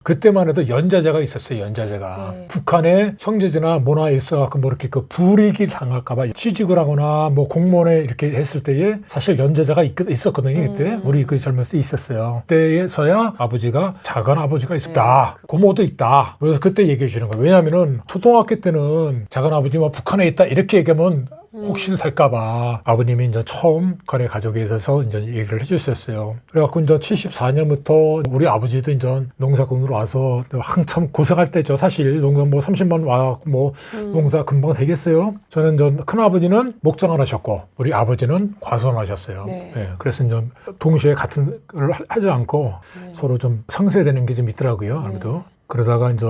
그때만 해도 연자제가 있었어요. 연자제가. 네. 북한의 형제지나 뭐나 있어갖고 뭐 이렇게 그 불이익이 당할까봐 취직을 하거나 뭐 공무원에 이렇게 했을 때에 사실 연자제가 있었거든요. 그때 우리 그 젊었을 때 있었어요. 그때에서야 아버지가 작은 아버지가 있다. 고모도 있다. 그래서 그때 얘기해 주는 거예요. 왜냐하면은 초등학교 때는 작은 아버지가 북한에 있다 이렇게 얘기하면 혹시 살까봐 아버님이 이제 처음 거래 가족에 있어서 이제 얘기를 해주셨어요. 그래갖고 이제 74년부터 우리 아버지도 이제 농사꾼으로 와서 한참 고생할 때죠. 사실 농사 뭐 30만 와갖고 뭐 농사 금방 되겠어요. 저는 이제 큰 아버지는 목장을 하셨고 우리 아버지는 과수원하셨어요. 네. 네, 그래서 이제 동시에 같은 걸 하지 않고 서로 좀 상쇄되는 게 좀 있더라고요. 아무래도 그러다가 이제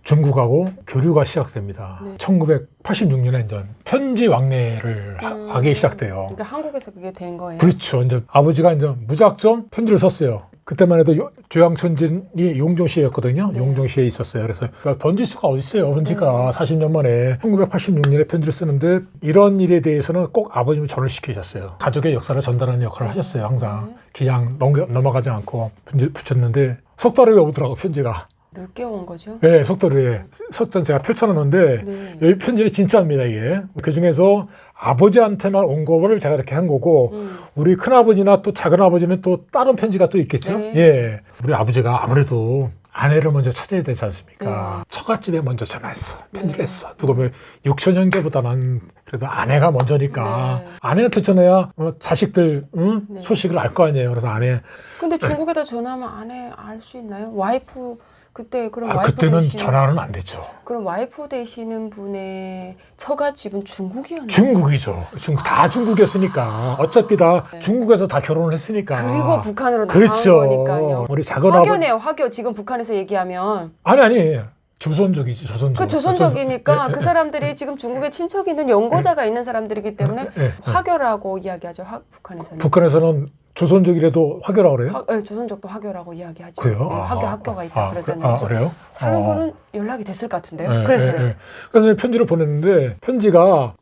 중국하고 교류가 시작됩니다. 1986년에 이제 편지 왕래를 하기 시작돼요. 그러니까 한국에서 그게 된 거예요. 그렇죠. 이제 아버지가 이제 무작정 편지를 썼어요. 그때만 해도 조양천진이 용종시였거든요. 용종시에 있었어요. 그래서 번지수가 어디 있어요? 번지가 40년 만에 1986년에 편지를 쓰는데 이런 일에 대해서는 꼭 아버님이 전을 시키셨어요. 가족의 역사를 전달하는 역할을 하셨어요. 항상 그냥 넘어가지 않고 편지 붙였는데 석 달에 오더라고 편지가. 늦게 온 거죠? 네, 속도를 석전 제가 펼쳐놨는데 네. 여기 편지는 진짜입니다 이게. 그 중에서 아버지한테만 온 거를 제가 이렇게 한 거고 우리 큰아버지나 또 작은아버지는 또 다른 편지가 또 있겠죠. 네. 예, 우리 아버지가 아무래도 아내를 먼저 찾아야 되지 않습니까? 네. 처갓집에 먼저 전화했어. 편지를 했어. 누가 뭐 6천 형제보다는 그래도 아내가 먼저니까 네. 아내한테 전해야 자식들 소식을 알 거 아니에요. 그래서 아내. 근데 중국에다 전화하면 아내 알 수 있나요? 와이프 그때 그럼 와이프 그때는 되시는, 전화는 안 됐죠. 그럼 와이프 되시는 분의 처갓집은 중국이었나요? 중국이죠. 다 중국이었으니까. 어차피 다 중국에서 다 결혼을 했으니까. 그리고 북한으로 그렇죠. 나간 거니까요. 우리 작은 아버지. 화교네요, 화교. 지금 북한에서 얘기하면. 아니. 조선족이지, 조선족. 그 조선족이니까 예, 그 사람들이 지금 중국에 친척이 있는 연고자가 있는 사람들이기 때문에 예. 화교라고 이야기하죠. 북한에서는. 북한에서는 조선족이라도 화교라고 그래요? 네, 조선족도 화교라고 이야기하죠. 그래요? 네, 학교가 있다 그러잖아요. 그래요? 사는 분은 연락이 됐을 것 같은데요. 예, 그래서요. 예. 그래서 편지를 보냈는데 편지가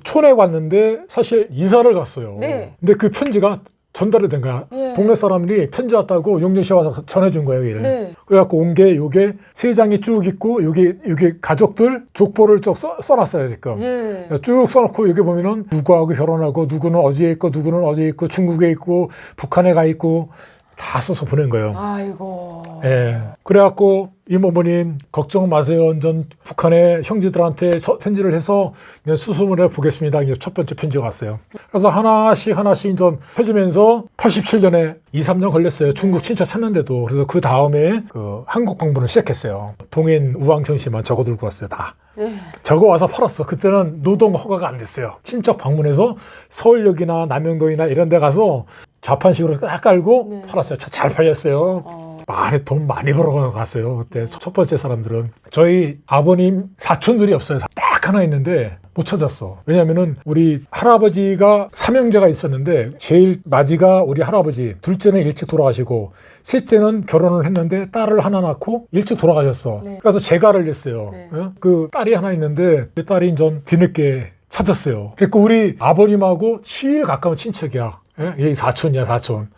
촌에 왔는데 사실 이사를 갔어요. 네. 근데 그 편지가 전달이 된 거야. 네. 동네 사람들이 편지 왔다고 용정시에 와서 전해준 거예요, 얘를. 네. 그래갖고 온 게 요게 세 장이 쭉 있고 요게 가족들 족보를 쭉 써놨어요, 지금. 예. 쭉 써놓고 여기 보면은 누구하고 결혼하고 누구는 어디에 있고 누구는 어디에 있고 중국에 있고 북한에 가 있고 다 써서 보낸 거예요. 아이고. 예. 그래갖고 이모부님 걱정 마세요. 전 북한의 형제들한테 편지를 해서 수습을 해보겠습니다. 이게 첫 번째 편지가 왔어요. 그래서 하나씩 전 펴주면서 87년에 2, 3년 걸렸어요. 중국 친척 찾는데도. 그래서 그 다음에 그 한국 방문을 시작했어요. 동인 우왕청씨만 적어 들고 왔어요. 다. 네. 적어 와서 팔았어. 그때는 노동 허가가 안 됐어요. 친척 방문해서 서울역이나 남영동이나 이런 데 가서 자판식으로 딱 깔고 팔았어요. 잘 팔렸어요. 돈 많이 벌어갔어요. 그때 첫 번째 사람들은. 저희 아버님 사촌들이 없어요. 딱 하나 있는데 못 찾았어. 왜냐면은 우리 할아버지가 삼형제가 있었는데 제일 마지가 우리 할아버지, 둘째는 일찍 돌아가시고 셋째는 결혼을 했는데 딸을 하나 낳고 일찍 돌아가셨어. 네. 그래서 재가를 냈어요. 네. 그 딸이 하나 있는데 그 딸이 전 뒤늦게 찾았어요. 그러니까 우리 아버님하고 제일 가까운 친척이야. 얘 사촌이야, 사촌.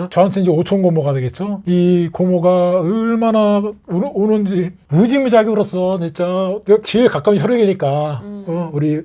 저한테 이제 오촌 고모가 되겠죠. 이 고모가 얼마나 우는지 무지무지하게 울었어. 진짜 제일 가까운 혈육이니까 우리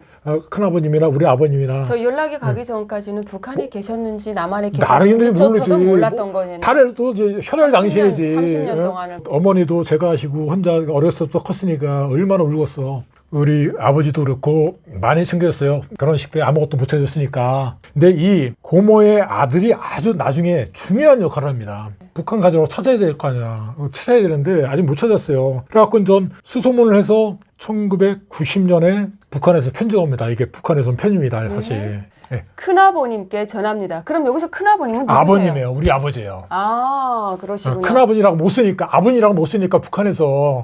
큰아버님이나 우리 아버님이나. 저 연락이 가기 전까지는 북한에 계셨는지 남한에 나는 계셨는지 모르지. 저도 몰랐던 거예요. 다들 또 이제 혈혈 당신이지. 30년 동안은. 어머니도 제가 하시고 혼자 어렸을 때부터 컸으니까 얼마나 울었어. 우리 아버지도 그렇고 많이 챙겼어요. 결혼식 때 아무것도 못 해줬으니까. 근데 이 고모의 아들이 아주 나중에 중요한 역할을 합니다. 북한 가족을 찾아야 될 거 아니야. 찾아야 되는데 아직 못 찾았어요. 그래갖고 전 수소문을 해서 1990년에 북한에서 편지가 옵니다. 이게 북한에서 온 편지입니다, 사실. 네. 큰아버님께 전합니다. 그럼 여기서 큰아버님은 누구세요? 아버님이에요. 우리 아버지예요. 아, 그러시구나. 큰아버지라고 못 쓰니까, 아버님이라고 못 쓰니까 북한에서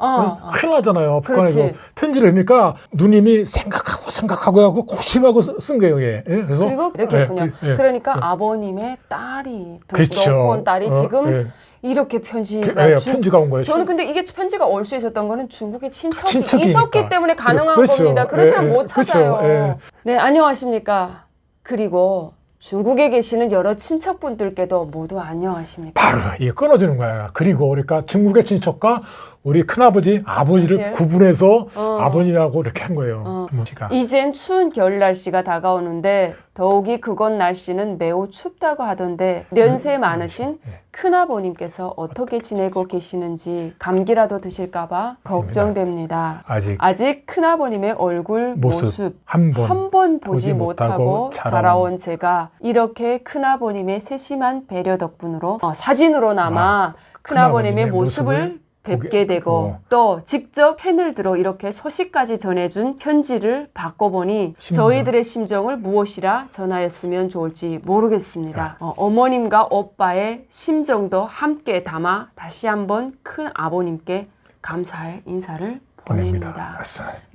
큰일 나잖아요. 북한에서 그렇지. 편지를 하니까 누님이 생각하고 하고 고심하고 쓴 거예요. 예. 그래서 그리고 이렇게 했군요. 그러니까 예. 아버님의 딸이 그쵸. 놓고 온 딸이 지금 예. 이렇게 편지가 편지가 온 거예요. 저는 근데 이게 편지가 올 수 있었던 거는 중국에 친척이 친척이니까. 있었기 때문에 가능한 그렇죠. 겁니다. 그렇지 않으면 못 그렇죠. 찾아요. 예. 네, 안녕하십니까. 그리고 중국에 계시는 여러 친척분들께도 모두 안녕하십니까? 바로 이게 끊어주는 거야. 그리고 그러니까 중국의 친척과 우리 큰아버지, 아버지를 아버지를? 구분해서 아버님하고 이렇게 한 거예요. 제가. 이젠 추운 겨울 날씨가 다가오는데 더욱이 그곳 날씨는 매우 춥다고 하던데 연세 많으신 큰아버님께서 어떻게 지내고 계시는지 감기라도 드실까봐 걱정됩니다. 아직 큰아버님의 얼굴 모습 한 번 보지 못하고 자라온 제가 이렇게 큰아버님의 세심한 배려 덕분으로 사진으로나마 큰아버님의 모습을 뵙게 되고 또 직접 펜을 들어 이렇게 소식까지 전해준 편지를 받고 보니 저희들의 심정을 무엇이라 전하였으면 좋을지 모르겠습니다. 어머님과 오빠의 심정도 함께 담아 다시 한번 큰 아버님께 감사의 인사를 보냅니다.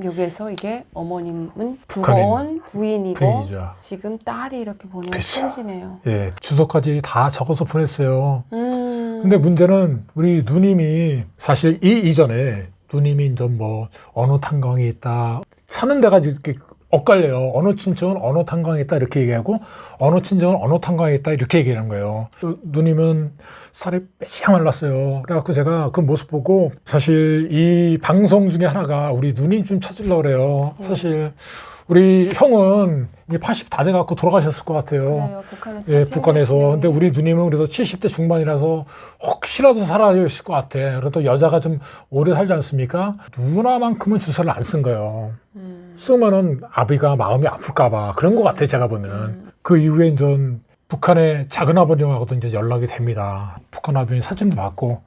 여기에서 이게 어머님은 부거운 부인이고 부인이죠. 지금 딸이 이렇게 보낸 그쵸. 편지네요. 예, 주소까지 다 적어서 보냈어요. 근데 문제는 우리 누님이 사실 이전에 누님이 좀 뭐 어느 탄광에 있다 사는 데가 이렇게 엇갈려요. 어느 친척은 어느 탄광에 있다 이렇게 얘기하고 어느 친척은 어느 탄광에 있다 이렇게 얘기하는 거예요. 누님은 살이 빼시가 말랐어요. 그래갖고 제가 그 모습 보고 사실 이 방송 중에 하나가 우리 누님 좀 찾으려고 그래요. 사실 우리 형은 이제 80 다 돼갖고 돌아가셨을 것 같아요. 그래요, 북한에서. 예, 북한에서. 근데 우리 누님은 그래서 70대 중반이라서 혹시라도 살아있을 것 같아. 그래도 여자가 좀 오래 살지 않습니까? 누나만큼은 주사를 안 쓴 거예요. 쓰면은 아비가 마음이 아플까봐. 그런 것 같아, 제가 보면은. 그 이후에 이제 북한의 작은 아버님하고도 이제 연락이 됩니다. 북한 아버님 사진도 받고.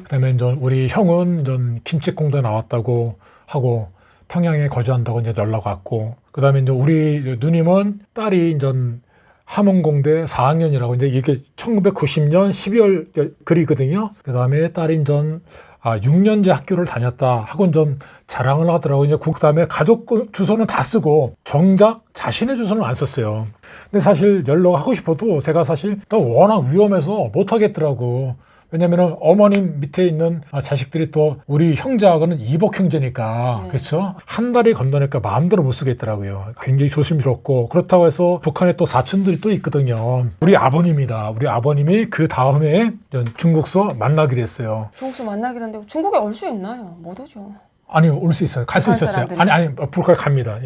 그러면 이제 우리 형은 이제 김치공도에 나왔다고 하고 평양에 거주한다고 이제 연락 왔고. 그 다음에 이제 우리 누님은 딸이 이제 함흥공대 4학년이라고 이제 이게 1990년 12월 글이거든요. 그 다음에 딸이 이제 6년제 학교를 다녔다 하고 좀 자랑을 하더라고요. 이제 그 다음에 가족 주소는 다 쓰고 정작 자신의 주소는 안 썼어요. 근데 사실 연락하고 싶어도 제가 사실 또 워낙 위험해서 못 하겠더라고. 왜냐면은 어머님 밑에 있는 자식들이 또 우리 형제하고는 이복 형제니까 그렇죠? 한 달이 건너니까 마음대로 못 쓰겠더라고요. 굉장히 조심스럽고 그렇다고 해서 북한에 또 사촌들이 또 있거든요. 우리 아버님이다. 우리 아버님이 그 다음에 중국서 만나기로 했어요. 중국서 만나기로 했는데 중국에 올 수 있나요? 못 오죠. 아니 올 수 있어요. 갈 수 있었어요. 사람들이? 아니 북한 갑니다.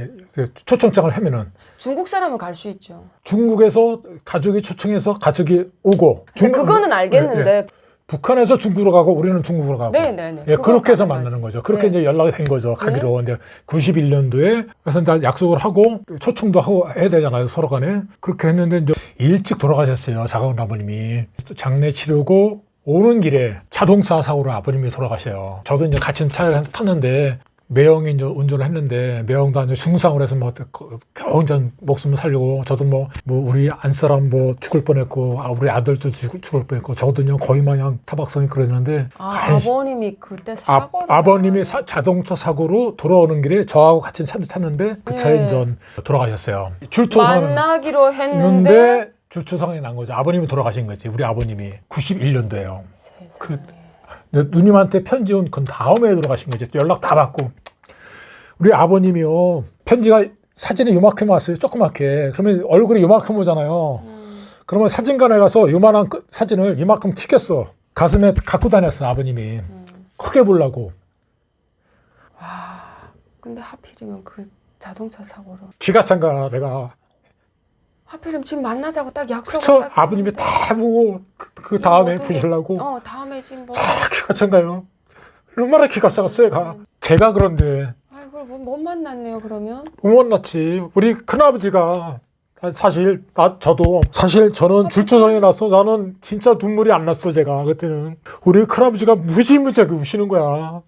초청장을 하면은 중국 사람은 갈 수 있죠. 중국에서 가족이 초청해서 가족이 오고. 그거는 알겠는데. 북한에서 중국으로 가고 우리는 중국으로 가고. 네네네. 예, 그렇게 해서 만나는 거죠. 그렇게 이제 연락이 된 거죠. 가기로. 근데 91년도에 그래서 이제 약속을 하고 초청도 하고 해야 되잖아요. 서로 간에. 그렇게 했는데 이제 일찍 돌아가셨어요. 작은 아버님이. 장례 치르고 오는 길에 자동차 사고로 아버님이 돌아가셔요. 저도 이제 같이 차를 탔는데 매형이 이제 운전을 했는데 매형도 이제 중상으로 해서 뭐 겨우 이제 목숨을 살려고 저도 뭐 우리 안사람 뭐 죽을 뻔했고 우리 아들도 죽을 뻔했고 저도 그냥 거의 마냥 타박상이 그랬는데 아버님이 그때 사고를 아버님이 자동차 사고로 돌아오는 길에 저하고 같이 차를 탔는데 그 차에 이제 돌아가셨어요. 줄초상은 만나기로 했는데 줄초상이 난 거죠. 아버님이 돌아가신 거지. 우리 아버님이 91년도에요. 누님한테 편지 온 건 다음에 돌아가신 거지. 연락 다 받고. 우리 아버님이요. 편지가 사진이 요만큼 왔어요. 조그맣게. 그러면 얼굴이 요만큼 오잖아요. 그러면 사진관에 가서 요만한 사진을 이만큼 튀겼어. 가슴에 갖고 다녔어, 아버님이. 크게 보려고. 와, 근데 하필이면 그 자동차 사고로. 기가 찬 거야, 내가. 하필이면 지금 만나자고 딱 약속을 그쵸? 딱 아버님이 다 보고 그 다음에 보시려고. 다음에 지금 뭐. 기가 찬가요? 얼마나 기가 차겠어, 얘가. 제가 그런데. 아이고, 못 만났네요, 그러면. 못 만났지. 우리 큰아버지가 사실 저도 사실 저는 줄초상에 나서 나는 진짜 눈물이 안 났어, 제가 그때는. 우리 큰아버지가 무지무지하게 우시는 거야.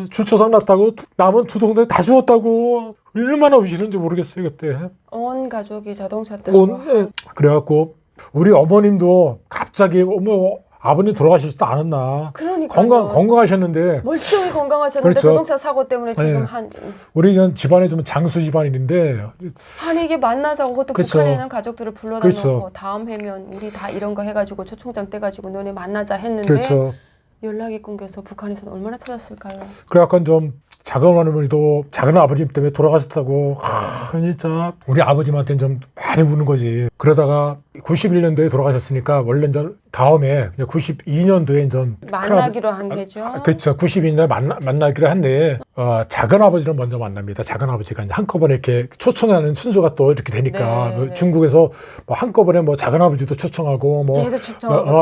줄초상 났다고 남은 두 동생이 다 죽었다고 얼마나 우시는지 모르겠어요, 그때. 온 가족이 자동차 때문에. 그래갖고 우리 어머님도 갑자기 아버님 돌아가시지도 않았나. 그러니까요. 건강하셨는데. 멀쩡히 건강하셨는데 그렇죠. 자동차 사고 때문에 지금 우리 집안이 좀 장수 집안인데. 아니 이게 만나자고 그것도 그렇죠. 북한에 있는 가족들을 불러다 그렇죠. 놓고 다음 해면 우리 다 이런 거 해가지고 초청장 떼가지고 너네 만나자 했는데 그렇죠. 연락이 끊겨서 북한에서는 얼마나 찾았을까요? 그래갖고 좀 작은 어머니도 작은 아버님 때문에 돌아가셨다고 진짜 우리 아버님한테는 좀 많이 우는 거지. 그러다가 91년도에 돌아가셨으니까 원래 이제 다음에 92년도에 이제 만나기로 한 해죠. 그렇죠. 92년도에 만나기로 한데 작은 아버지를 먼저 만납니다. 작은 아버지가 이제 한꺼번에 이렇게 초청하는 순서가 또 이렇게 되니까 네, 뭐 네. 중국에서 뭐 한꺼번에 뭐 작은 아버지도 초청하고 뭐 걔도 초청하고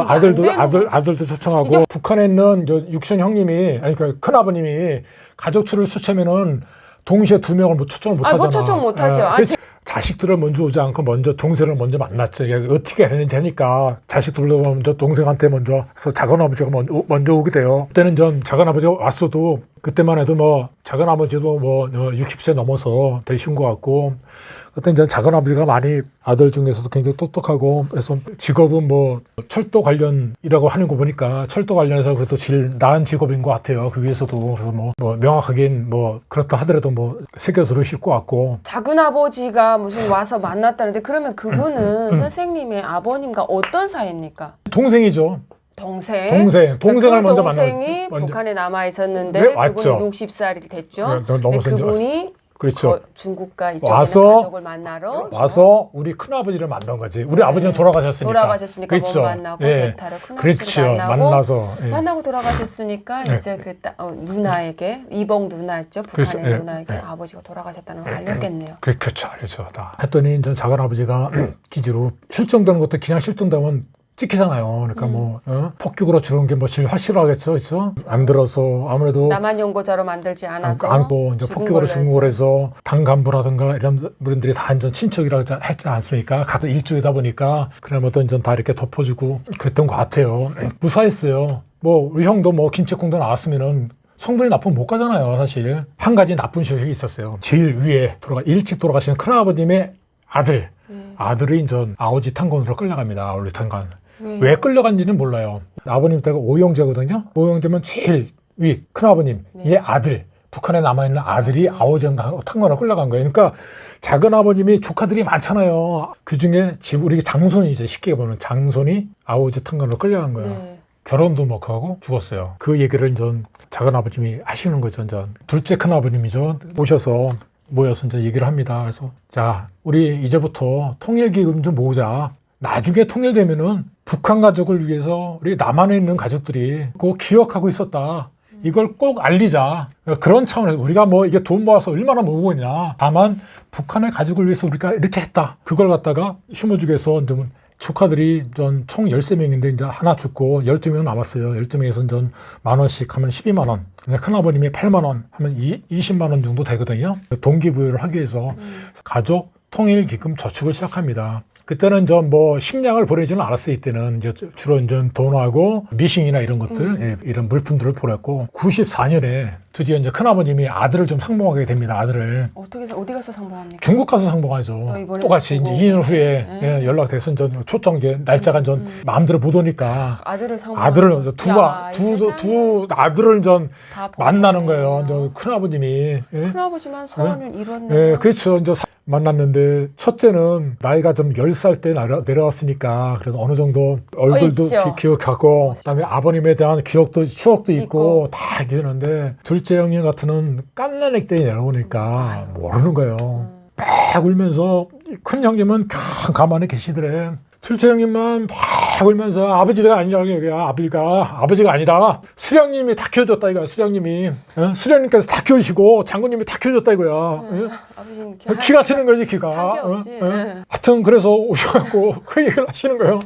아들도 초청하고 북한에 있는 저 육촌 형님이 아니 그 큰 아버님이 가족 추를 수치면은 동시에 두 명을 뭐 초청을 못 하잖아. 초청 못 하죠. 그래서 자식들을 먼저 오지 않고 먼저 동생을 먼저 만났죠. 어떻게 했는지 하니까 자식들도 먼저 동생한테 먼저 그래서 작은 아버지가 먼저 오게 돼요. 그때는 전 작은 아버지가 왔어도 그때만 해도 뭐 작은 아버지도 뭐 60세 넘어서 되신 것 같고 그때 이제 작은 아버지가 많이 아들 중에서도 굉장히 똑똑하고 그래서 직업은 뭐 철도 관련이라고 하는 거 보니까 철도 관련해서 그래도 제일 나은 직업인 것 같아요. 그 위에서도 그래서 뭐 명확하긴 뭐 그렇다 하더라도 뭐 새겨 들으실 것 같고 작은 아버지가 무슨 와서 만났다는데 그러면 그분은 선생님의 아버님과 어떤 사이입니까? 동생이죠. 동생을 먼저 동생이 만나 북한에 남아 있었는데 네, 왔죠. 그분이 60살이 됐죠. 네, 너무 그분이 그렇죠. 중국과 이쪽에 와서 있는 가족을 만나러 와서 우리 큰아버지를 만난 거지. 우리 아버지는 돌아가셨으니까. 그렇죠. 못 만나고 예. 베타로 큰아버지를 그렇죠. 만나고 예. 만나고 돌아가셨으니까 예. 이제 그 누나에게 이봉 누나 있죠. 북한의 그래서, 예. 누나에게 예. 아버지가 돌아가셨다는 걸 알렸겠네요. 그렇죠. 다 했더니 이제 작은 아버지가 기지로 실종되는 것도 그냥 실종되면 찍히잖아요. 그러니까 뭐 폭격으로 죽은 게 뭐 제일 확실하겠죠, 그렇죠? 안 들어서 아무래도 남한 연고자로 만들지 않아서 안고 이제 폭격으로 죽은 거라서 당 간부라든가 이런 분들이 다 완전 친척이라고 했지 않습니까? 같은 일족이다 보니까 그런 어떤 다 이렇게 덮어주고 그랬던 것 같아요. 무사했어요. 뭐 우리 형도 뭐 김책공도 나왔으면은 성분이 나쁘면 못 가잖아요, 사실. 한 가지 나쁜 소식이 있었어요. 제일 위에 일찍 돌아가시는 큰아버님의 아들이 이제 아오지 탄건으로 끌려갑니다. 아오지 탄건. 왜 끌려간지는 몰라요. 아버님 때가 오영재거든요. 오영재면 제일 위 큰아버님의 아들, 북한에 남아있는 아들이 아오지 탄건으로 끌려간 거예요. 그러니까 작은 아버님이 조카들이 많잖아요. 그중에 우리 장손이죠. 쉽게 보면 장손이 아오지 탄건으로 끌려간 거예요. 네. 결혼도 못 하고 죽었어요. 그 얘기를 전 작은 아버님이 하시는 거죠. 전 둘째 큰 아버님이죠. 모여서 이제 얘기를 합니다. 그래서 자, 우리 이제부터 통일기금 좀 모으자. 나중에 통일되면은 북한 가족을 위해서 우리 남한에 있는 가족들이 꼭 기억하고 있었다. 이걸 꼭 알리자. 그런 차원에서 우리가 뭐 이게 돈 모아서 얼마나 모으고 있냐. 다만 북한의 가족을 위해서 우리가 이렇게 했다. 그걸 갖다가 힘어주기 위해서 조카들이 총 13명인데 이제 하나 죽고 12명 남았어요. 12명에서 전 10,000원씩 하면 12만 원. 큰아버님이 8만 원 하면 20만 원 정도 되거든요. 동기부여를 하기 위해서 가족 통일기금 저축을 시작합니다. 그때는 뭐 식량을 보내지는 않았어요. 이때는 이제 주로 이제 돈하고 미싱이나 이런 것들, 이런 물품들을 보냈고 94년에 드디어 이제 큰아버님이 아들을 좀 상봉하게 됩니다. 아들을. 어디 가서 상봉합니까? 중국 가서 상봉하죠. 똑같이 이제 2년 후에 연락돼서 초청 날짜가 마음대로 못 오니까 아들을 두 아들을 만나는 거예요. 큰아버님이. 큰아버지만 소원을 이뤘네요. 네, 그렇죠. 이제 만났는데 첫째는 나이가 좀 10살 때 내려왔으니까 그래서 어느 정도 얼굴도 기억하고 그다음에 아버님에 대한 추억도 있고 다 기억하는데 둘째 형님 같은 깐난 액대에 내려오니까 모르는 거예요. 막 울면서 큰 형님은 가만히 계시더래. 둘째 형님만 막 울면서 아버지가 아니라고 얘기야. 아버지가 아니다. 수령님이 다 키워줬다 이거야. 수령님께서 다 키우시고 장군님이 다 키워줬다 이거야. 아버지는 기가 쓰는 거지 기가. 하여튼 그래서 오셔갖고 그 얘기를 하시는 거예요.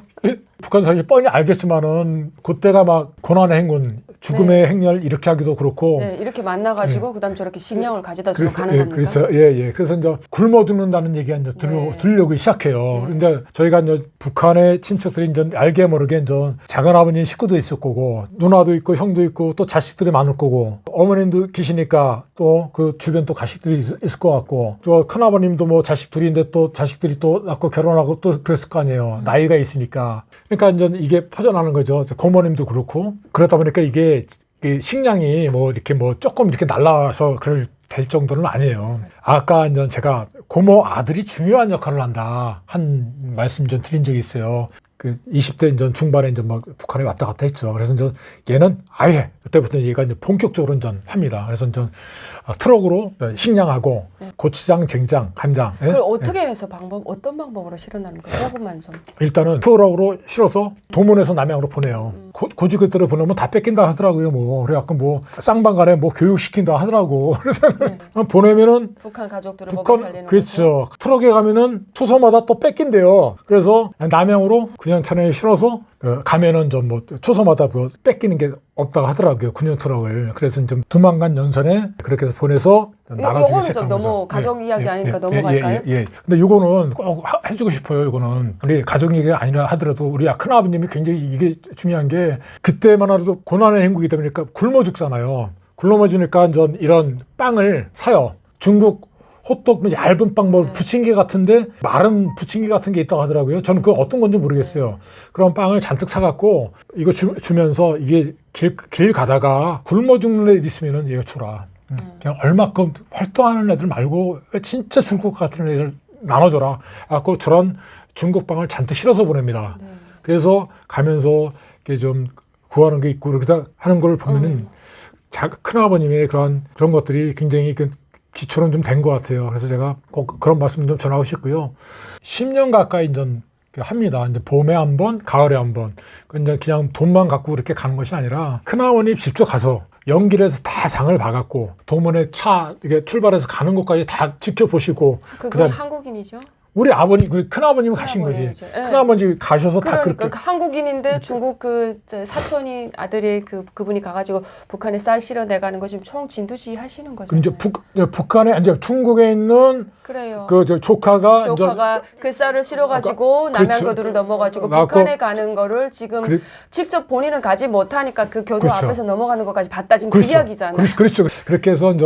북한 사실 뻔히 알겠지만은 그때가 막 고난의 행군, 죽음의 행렬 이렇게 하기도 그렇고. 네, 이렇게 만나가지고 그다음 저렇게 식량을 가져다 주고 가는 겁니까? 그래서 그래서 이제 굶어 죽는다는 얘기가 이제 들려오기 시작해요. 근데 저희가 이제 북한의 친척들이 이제 알게 모르게 이제 작은 아버님 식구도 있을 거고 누나도 있고 형도 있고 또 자식들이 많을 거고 어머님도 계시니까 또 그 주변 또 가식들이 있을 것 같고 또 큰 아버님도 뭐 자식 둘인데 또 자식들이 또 낳고 결혼하고 또 그랬을 거 아니에요. 나이가 있으니까. 그러니까 이제 이게 퍼져나가는 거죠. 고모님도 그렇고 그러다 보니까 이게 식량이 뭐 이렇게 뭐 조금 이렇게 날라와서 될 정도는 아니에요. 아까 이제 제가 고모 아들이 중요한 역할을 한다 한 말씀 좀 드린 적이 있어요. 그 20대 이제 중반에 이제 막 북한에 왔다 갔다 했죠. 그래서 이제 얘는 아예 그때부터 얘가 이제 본격적으로 이제 합니다. 그래서 이제 트럭으로 식량하고 고추장, 쟁장, 간장. 예? 그걸 어떻게 해서 어떤 방법으로 실어나는 거예요? 조금만 좀. 일단은 트럭으로 실어서 도문에서 남양으로 보내요. 고지 그때로 보내면 다 뺏긴다 하더라고요. 뭐 그래갖고 뭐 쌍방간에 뭐 교육시킨다 하더라고. 그래서 보내면은 북한 가족들을 먹여 살리는 그렇죠. 거죠. 트럭에 가면은 초소마다 또 뺏긴대요. 그래서 남양으로 그냥 차량에 실어서 가면은 좀 뭐 초소마다 뭐 뺏기는 게 없다고 하더라고요. 군용 트럭을. 그래서 좀 두만간 연선에 그렇게 해서 보내서 나눠주기 요거는 시작한 좀 거죠. 너무 가족 이야기 아니니까 넘어갈까요? 근데 요거는 꼭 해주고 싶어요. 이거는 우리 가족 얘기가 아니라 하더라도 우리 큰 아버님이 굉장히 이게 중요한 게 그때만 하더라도 고난의 행국이다 보니까 굶어 죽잖아요. 굶어 죽으니까 전 이런 빵을 사요. 중국 호떡 얇은 빵 뭐 부침개 같은데 마른 부침개 같은 게 있다고 하더라고요. 저는 그거 어떤 건지 모르겠어요. 그런 빵을 잔뜩 사갖고 이거 주면서 이게 길 가다가 굶어 죽는 애들 있으면은 얘가 줘라. 그냥 얼마큼 활동하는 애들 말고 진짜 죽을 것 같은 애들 나눠줘라. 그래갖고 저런 중국 빵을 잔뜩 실어서 보냅니다. 그래서 가면서 이렇게 좀 구하는 게 있고 그러다 하는 걸 보면은 큰 아버님의 그런 것들이 굉장히 기초는 좀 된 것 같아요. 그래서 제가 꼭 그런 말씀 좀 전하고 싶고요. 10년 가까이 전 합니다. 이제 봄에 한 번, 가을에 한 번. 그냥 돈만 갖고 그렇게 가는 것이 아니라 큰아버님 직접 가서 연길에서 다 장을 봐갖고 도문에 차 이게 출발해서 가는 것까지 다 지켜보시고 그분이 한국인이죠? 우리 아버님, 큰아버님이 가신 거지. 네. 큰아버님이 가셔서 다 그렇게. 한국인인데 중국 사촌이 아들이 그분이 가가지고 북한에 쌀 실어내가는 거 지금 총 진두지 하시는 거죠. 이제 북한에, 이제 중국에 있는 그래요. 조카가 그 쌀을 실어가지고 남양교도를 넘어가지고 북한에 가는 거를 지금 직접 본인은 가지 못하니까 그 교도 앞에서 넘어가는 것까지 봤다. 지금 그 이야기잖아요. 그렇죠. 그렇게 해서 이제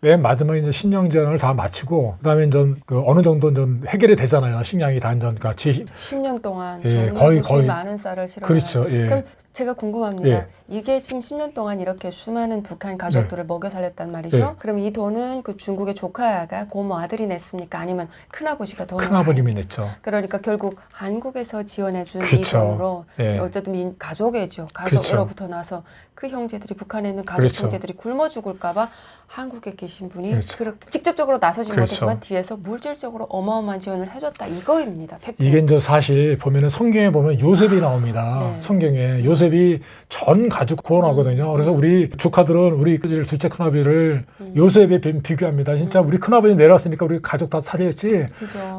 맨 마지막에 이제 신령전을 다 마치고 그다음에 이제 어느 정도 좀 해결이 되잖아요. 식량이 다 이제 같이 10년 동안 거의 많은 쌀을 실어. 그렇죠. 그럼 제가 궁금합니다. 이게 지금 10년 동안 이렇게 수많은 북한 가족들을 먹여 살렸단 말이죠. 그럼 이 돈은 그 중국의 조카가 고모 아들이 냈습니까? 아니면 큰아버지가 돈을? 큰아버님이 냈죠. 그러니까 결국 한국에서 지원해준 이 돈으로 어쨌든 가족애죠. 가족애로부터 나서 그 형제들이 북한에 있는 가족 형제들이 굶어 죽을까봐 한국에 계신 분이 그렇게 직접적으로 나서지 못했지만 뒤에서 물질적으로 어마어마한 지원을 해줬다 이거입니다. 팩트. 이게 이제 사실 보면은 성경에 보면 요셉이 나옵니다. 성경에 요셉이 전 가족 구원하거든요. 그래서 우리 조카들은 우리 둘째 큰아버지를 요셉에 비교합니다. 진짜 우리 큰아버지 내려왔으니까 우리 가족 다 살렸지.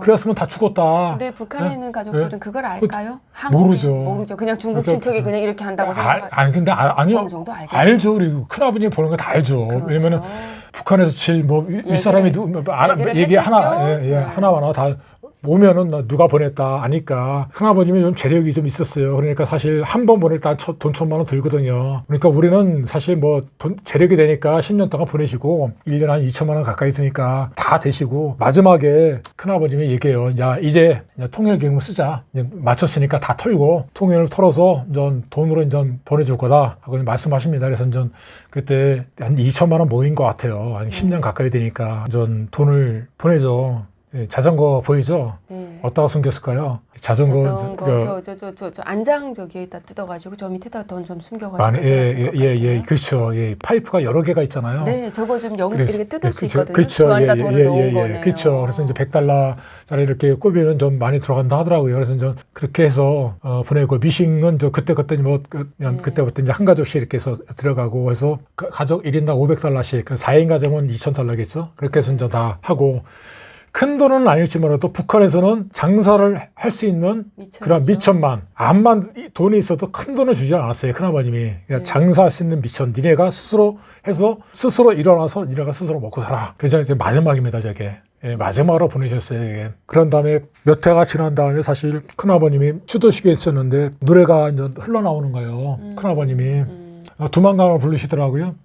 그랬으면 다 죽었다. 근데 북한에 있는 가족들은 그걸 알까요? 모르죠. 그냥 중국 친척이 그냥 이렇게 한다고 생각하죠. 근데 아니요. 어느 정도 알겠죠. 알죠. 우리 큰아버님 보는 거 다 알죠. 왜냐면은 북한에서 제일 윗사람이 얘기 하나하나 다 오면은 누가 보냈다 아니까 큰아버님이 좀 재력이 좀 있었어요. 그러니까 사실 한 번 보낼 때 돈 1,000만 원 들거든요. 그러니까 우리는 사실 뭐 재력이 되니까 10년 동안 보내시고 1년에 한 2천만 원 가까이 드니까 다 되시고 마지막에 큰아버님이 얘기해요. 야 이제 통일기금 쓰자. 맞췄으니까 다 털고 통일을 털어서 전 돈으로 전 보내줄 거다 하고 말씀하십니다. 그래서 전 그때 한 2천만 원 모인 것 같아요. 한 10년 가까이 되니까 전 돈을 보내줘. 자전거 보이죠? 어디다가 숨겼을까요? 자전거 저 안장 저기에다 뜯어가지고 저 밑에다 돈 좀 숨겨가지고 그렇죠. 파이프가 여러 개가 있잖아요. 네, 저거 좀 이렇게 뜯을 수 있거든요. 그렇죠. 그 안에다 돈을 넣은 거네요. 그렇죠. 그래서 이제 $100짜리 이렇게 꼽으면 좀 많이 들어간다 하더라고요. 그래서 이제 그렇게 해서 보내고 미싱은 그때부터 이제 한 가족씩 이렇게 해서 들어가고 해서 가족 1인당 $500씩 4인 가정은 $2,000겠죠. 그렇게 해서 이제 다 하고. 큰 돈은 아닐지만도 북한에서는 장사를 할 수 있는 그런 미천만 암만 돈이 있어도 큰 돈을 주지 않았어요. 큰아버님이 장사할 수 있는 미천 니네가 스스로 해서 스스로 일어나서 니네가 스스로 먹고 살아. 그래서 마지막입니다. 저게 마지막으로 보내셨어요. 이게. 그런 다음에 몇 해가 지난 다음에 사실 큰아버님이 추도식에 있었는데 노래가 이제 흘러나오는 거예요. 큰아버님이 두만강을 부르시더라고요.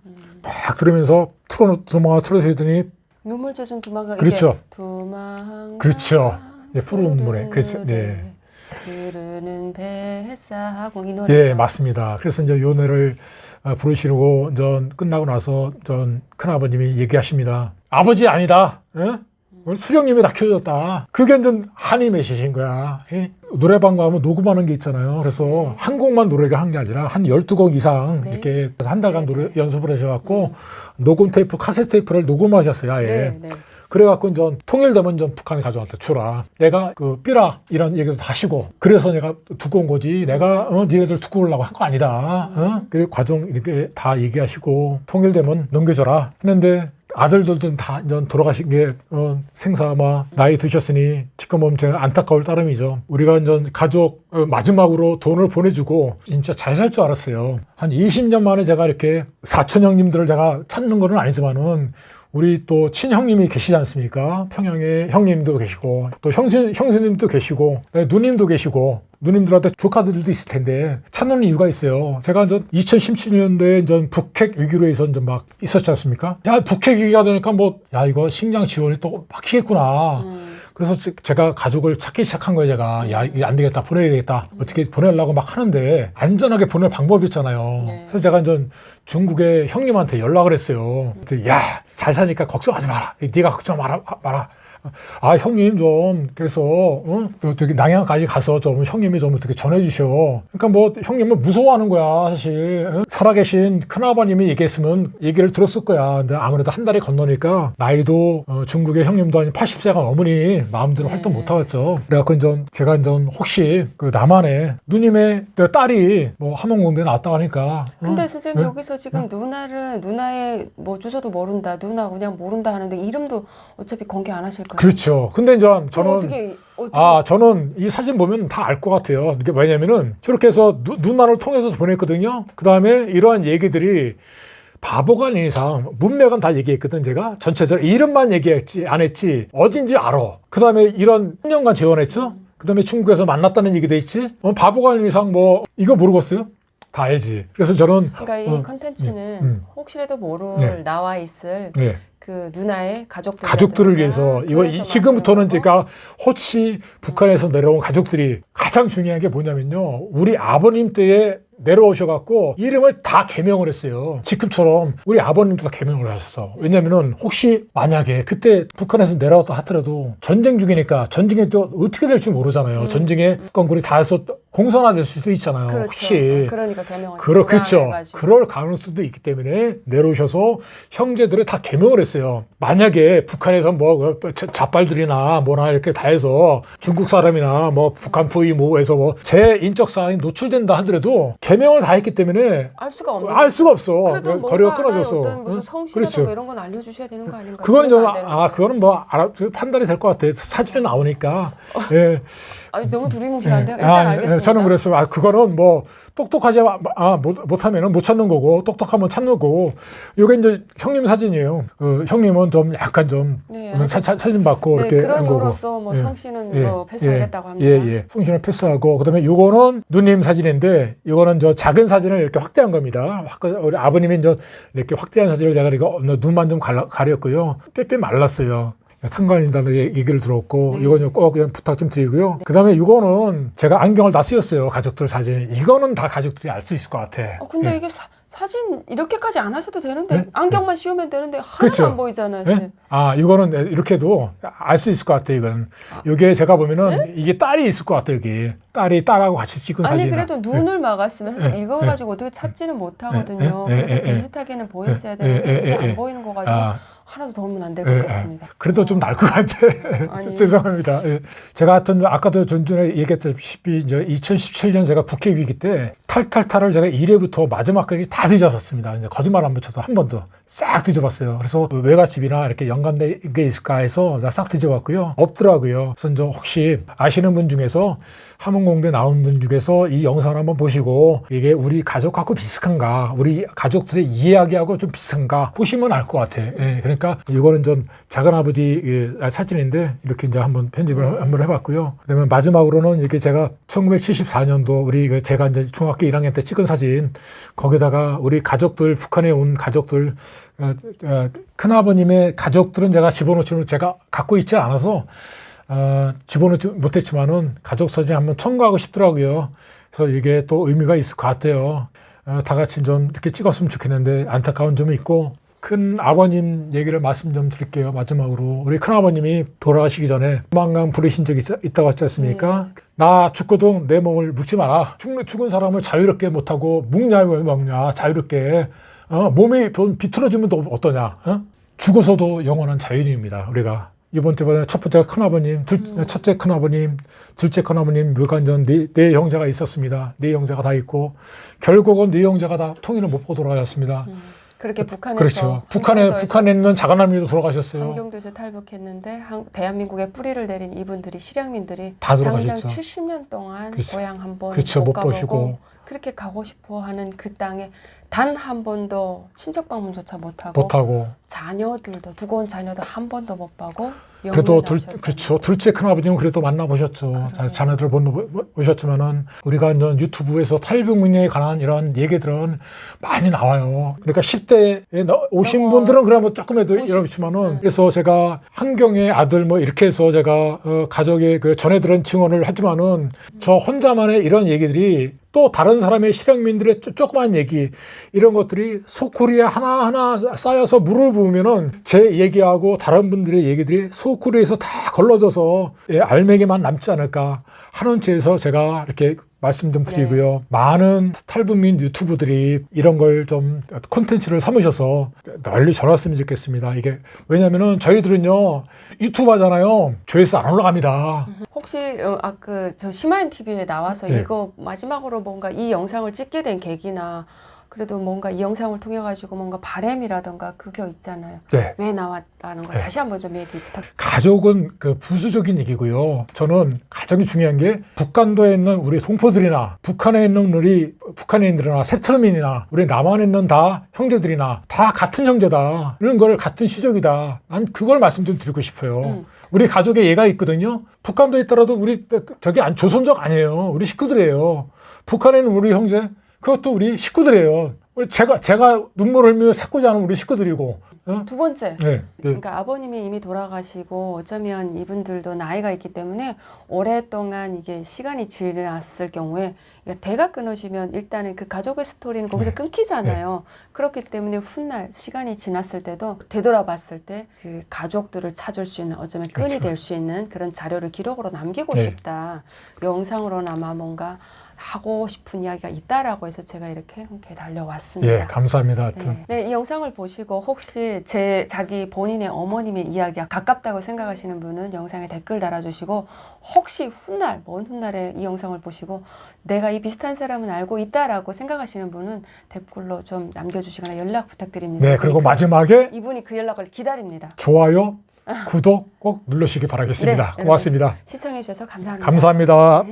막 들으면서 두만강을 틀어주시더니 눈물 젖은 두만강. 그렇죠. 두만강. 그렇죠. 푸른 노래. 그렇죠. 흐르는 뱃사하고 이 노래. 맞습니다. 그래서 이제 요 노래를 부르시고 전 끝나고 나서 전 큰아버님이 얘기하십니다. 아버지 아니다. 수령님이 다 키워줬다. 그게 좀 한이 맺히신 거야. 예? 노래방 가면 녹음하는 게 있잖아요. 그래서 한 곡만 노래를 하는 게 아니라 한 12곡 이상 네. 이렇게 한 달간 노래 연습을 하셔갖고 녹음 테이프, 카세트 테이프를 녹음하셨어요. 아예. 네, 네. 그래갖고 이제 통일되면 좀 북한에 가져왔다. 주라. 내가 그 삐라 이런 얘기도 다 하시고 그래서 내가 두고 온 거지. 내가 니네들 두고 오려고 한 거 아니다. 그리고 과정 이렇게 다 얘기하시고 통일되면 넘겨줘라 했는데 아들들도 다 이제 돌아가신 게 생사마 나이 드셨으니 지금 제가 안타까울 따름이죠. 우리가 이제 가족 마지막으로 돈을 보내주고 진짜 잘 살 줄 알았어요. 한 20년 만에 제가 이렇게 사촌 형님들을 제가 찾는 건 아니지만은 우리 또 친형님이 계시지 않습니까? 평양에 형님도 계시고 또 형수님도 계시고 누님도 계시고 누님들한테 조카들도 있을 텐데 찾는 이유가 있어요. 제가 이제 2017년도에 이제 북핵 위기로 해서 이제 막 있었지 않습니까? 야, 북핵 위기가 되니까 뭐 야 이거 식량 지원이 또 막히겠구나. 그래서 제가 가족을 찾기 시작한 거예요. 제가 야 이게 안 되겠다, 보내야 되겠다. 어떻게 보내려고 막 하는데 안전하게 보낼 방법이 있잖아요. 네. 그래서 제가 이제 중국의 형님한테 연락을 했어요. 야, 잘 사니까 걱정하지 마라. 네가 걱정 마라. 아, 형님 좀 그래서 저기 남양까지 가서 좀 형님이 좀 어떻게 전해주셔. 그러니까 뭐 형님은 무서워하는 거야 사실. 살아계신 큰아버님이 얘기했으면 얘기를 들었을 거야. 근데 아무래도 한 달이 건너니까 나이도 중국의 형님도 아닌 80세가 넘으니 마음대로 활동 못 하겠죠. 그래갖고 이제 제가 이제 혹시 그 남한에 누님의 딸이 뭐 함흥공대에 나왔다고 하니까. 근데 선생님 여기서 지금 누나의 뭐 주소도 모른다, 누나 그냥 모른다 하는데 이름도 어차피 공개 안 하실 거예요. 그렇죠. 근데 이제 저는 어떻게 저는 이 사진 보면 다 알 것 같아요. 이게 왜냐면은 저렇게 해서 누나를 통해서 보냈거든요. 그 다음에 이러한 얘기들이 바보가 아닌 이상 문맥은 다 얘기했거든. 제가 전체적으로 이름만 얘기했지 안 했지 어딘지 알아. 그 다음에 이런 10년간 지원했죠. 그 다음에 중국에서 만났다는 얘기도 있지. 바보가 아닌 이상 뭐 이거 모르겠어요? 다 알지. 그래서 저는 그러니까 이 컨텐츠는 혹시라도 모를 나와 있을 그 누나의 가족들을 위해서 이거 지금부터는 제가 혹시 북한에서 내려온 가족들이 가장 중요한 게 뭐냐면요. 우리 아버님 때에 내려오셔갖고 이름을 다 개명을 했어요. 지금처럼 우리 아버님도 다 개명을 하셨어. 왜냐면은 혹시 만약에 그때 북한에서 내려왔다 하더라도 전쟁 중이니까 전쟁에 또 어떻게 될지 모르잖아요. 전쟁에 건물이 다 해서 공산화될 수도 있잖아요. 그렇죠. 혹시 그러니까 개명을 그렇죠. 그럴 가능성도 있기 때문에 내려오셔서 형제들을 다 개명을 했어요. 만약에 북한에서 뭐 자빨들이나 뭐나 이렇게 다 해서 중국 사람이나 뭐 북한 포위 뭐 해서 뭐 제 인적 사항이 노출된다 하더라도 개명을 다 했기 때문에 알 수가 없어. 그래도 거리가 끊어졌어. 어떤 무슨 성씨라든가 그렇죠. 이런 건 알려주셔야 되는 거 아닌가요? 그거는 좀 그거는 뭐 판단이 될 것 같아. 사진에 나오니까. 예. 아니, 너무 두리뭉실한데요. 일단 알겠습니다. 저는 그랬어요. 그거는 뭐 똑똑하지 못하면은 못 찾는 거고 똑똑하면 찾는 거고. 이게 이제 형님 사진이에요. 형님은 좀 약간 좀 사진 받고 이렇게 그런 한 거고. 이유로서 뭐 성씨는 뭐 패스하겠다고 합니다. 성씨는 패스하고 그다음에 요거는 누님 사진인데 요거는 저 작은 사진을 이렇게 확대한 겁니다. 우리 아버님이 이제 이렇게 확대한 사진을 제가 이거 눈만 좀 가렸고요. 빼빼 말랐어요. 상관이라는 얘기를 들었고 이건 꼭 그냥 부탁 좀 드리고요. 그다음에 이거는 제가 안경을 다 쓰였어요. 가족들 사진. 이거는 다 가족들이 알 수 있을 것 같아. 근데 이게 사진 이렇게까지 안 하셔도 되는데 안경만 씌우면 되는데 하나도 그렇죠. 안 보이잖아요. 이거는 이렇게 해도 알 수 있을 것 같아요. 이거는 이게 제가 보면은 이게 딸이 있을 것 같아요. 여기 딸하고 같이 찍은 사진. 아니 그래도 눈을 막았으면 사실 이거 가지고 어떻게 찾지는 못하거든요. 그래도 비슷하게는 보였어야 되는데 이게 안 보이는 거 가지고 하나도 도움은 안 될 것 같습니다. 그래도 좀 나을 것 같아. 죄송합니다. 제가 하여튼 아까도 전에 얘기했다시피 이제 2017년 제가 북핵 위기 때 탈탈탈을 제가 1회부터 마지막까지 다 뒤져봤습니다. 이제 거짓말 안 붙여도 한 번도 싹 뒤져봤어요. 그래서 외갓집이나 이렇게 연관된 게 있을까 해서 싹 뒤져봤고요. 없더라고요. 그래서 이제 혹시 아시는 분 중에서 함흥공대 나온 분 중에서 이 영상을 한번 보시고 이게 우리 가족하고 비슷한가, 우리 가족들의 이야기하고 좀 비슷한가 보시면 알 것 같아. 그러니까 이거는 좀 작은아버지 사진인데 이렇게 이제 한번 편집을 한번 해봤고요. 그다음에 마지막으로는 이렇게 제가 1974년도 우리 제가 이제 중학교 1학년 때 찍은 사진 거기다가 우리 가족들 북한에 온 가족들 큰아버님의 가족들은 제가 집어넣지는 제가 갖고 있지 않아서 집어넣지 못했지만은 가족 사진 한번 첨가하고 싶더라고요. 그래서 이게 또 의미가 있을 것 같아요. 다 같이 좀 이렇게 찍었으면 좋겠는데 안타까운 점이 있고 큰 아버님 얘기를 말씀 좀 드릴게요. 마지막으로 우리 큰 아버님이 돌아가시기 전에 도망강 부르신 적이 있다고 했지 않습니까? 나 죽거든 내 몸을 묻지 마라. 죽은 사람을 자유롭게 못하고 묵냐 왜 먹냐 자유롭게 몸이 비틀어지면 또 어떠냐? 죽어서도 영원한 자연인입니다. 우리가 이번 주에 첫 번째가 큰아버님, 첫째 큰아버님, 둘째 큰아버님, 묘관전 네 형제가 있었습니다. 네 형제가 다 있고 결국은 네 형제가 다 통일을 못 보고 돌아가셨습니다. 그렇게 북한에서 그렇죠. 북한에 있는 자간할머니도 돌아가셨어요. 한경도에서 탈북했는데 대한민국에 뿌리를 내린 이분들이 실향민들이 다 장장 돌아가셨죠. 70년 동안 그렇죠. 고향 한번 그렇죠. 못 가보고 보시고 그렇게 가고 싶어하는 그 땅에 단 한 번도 친척 방문조차 못하고 자녀들도 두고 온 자녀도 한 번도 못 보고 그래도 그렇죠. 둘째 큰아버님은 그래도 만나보셨죠. 자녀들 보셨지만은 우리가 이제 유튜브에서 탈북민에 관한 이런 얘기들은 많이 나와요. 그러니까 10대에 오신 분들은 그러면 조금해도 이러시지만은 그래서 제가 한경의 아들 뭐 이렇게 해서 제가 가족의 그 전해들은 증언을 하지만은 저 혼자만의 이런 얘기들이 또 다른 사람의 실향민들의 조그만 얘기 이런 것들이 소쿠리에 하나하나 쌓여서 물을 부으면은 제 얘기하고 다른 분들의 얘기들이 소쿠리에서 다 걸러져서 알맹이만 남지 않을까 하는 채에서 제가 이렇게 말씀 좀 드리고요. 많은 탈북민 유튜브들이 이런 걸 좀 콘텐츠를 삼으셔서 널리 전했으면 좋겠습니다. 이게 왜냐면은 저희들은요 유튜브 하잖아요. 조회수 안 올라갑니다. 혹시 저 시마인 TV에 나와서 이거 마지막으로 뭔가 이 영상을 찍게 된 계기나 그래도 뭔가 이 영상을 통해 가지고 뭔가 바람이라던가 그게 있잖아요. 왜 나왔다는 걸 다시 한번 좀 얘기 부탁드립니다. 가족은 그 부수적인 얘기고요. 저는 가장 중요한 게 북한도에 있는 우리 동포들이나 북한에 있는 우리 북한인들이나 세트민이나 우리 남한에 있는 다 형제들이나 다 같은 형제다. 이런 걸 같은 시족이다. 난 그걸 말씀 좀 드리고 싶어요. 우리 가족에 얘가 있거든요. 북한도에 있더라도 우리 저기 조선족 아니에요. 우리 식구들이에요. 북한에 있는 우리 형제 그것도 우리 식구들이에요. 제가 눈물 흘리며 찾고자 하는 우리 식구들이고. 두 번째. 그러니까 아버님이 이미 돌아가시고 어쩌면 이분들도 나이가 있기 때문에 오랫동안 이게 시간이 지났을 경우에 대가 끊어지면 일단은 그 가족의 스토리는 거기서 끊기잖아요. 그렇기 때문에 훗날 시간이 지났을 때도 되돌아봤을 때 그 가족들을 찾을 수 있는 어쩌면 끈이 될 수 있는 그런 자료를 기록으로 남기고 싶다. 영상으로나마 뭔가 하고 싶은 이야기가 있다라고 해서 제가 이렇게 달려왔습니다. 감사합니다. 하여튼. 이 영상을 보시고 혹시 자기 본인의 어머님의 이야기가 가깝다고 생각하시는 분은 영상에 댓글 달아주시고 혹시 먼 훗날에 이 영상을 보시고 내가 이 비슷한 사람은 알고 있다라고 생각하시는 분은 댓글로 좀 남겨주시거나 연락 부탁드립니다. 그리고 마지막에 이분이 그 연락을 기다립니다. 좋아요, 구독 꼭 눌러주시기 바라겠습니다. 고맙습니다. 시청해 주셔서 감사합니다. 감사합니다.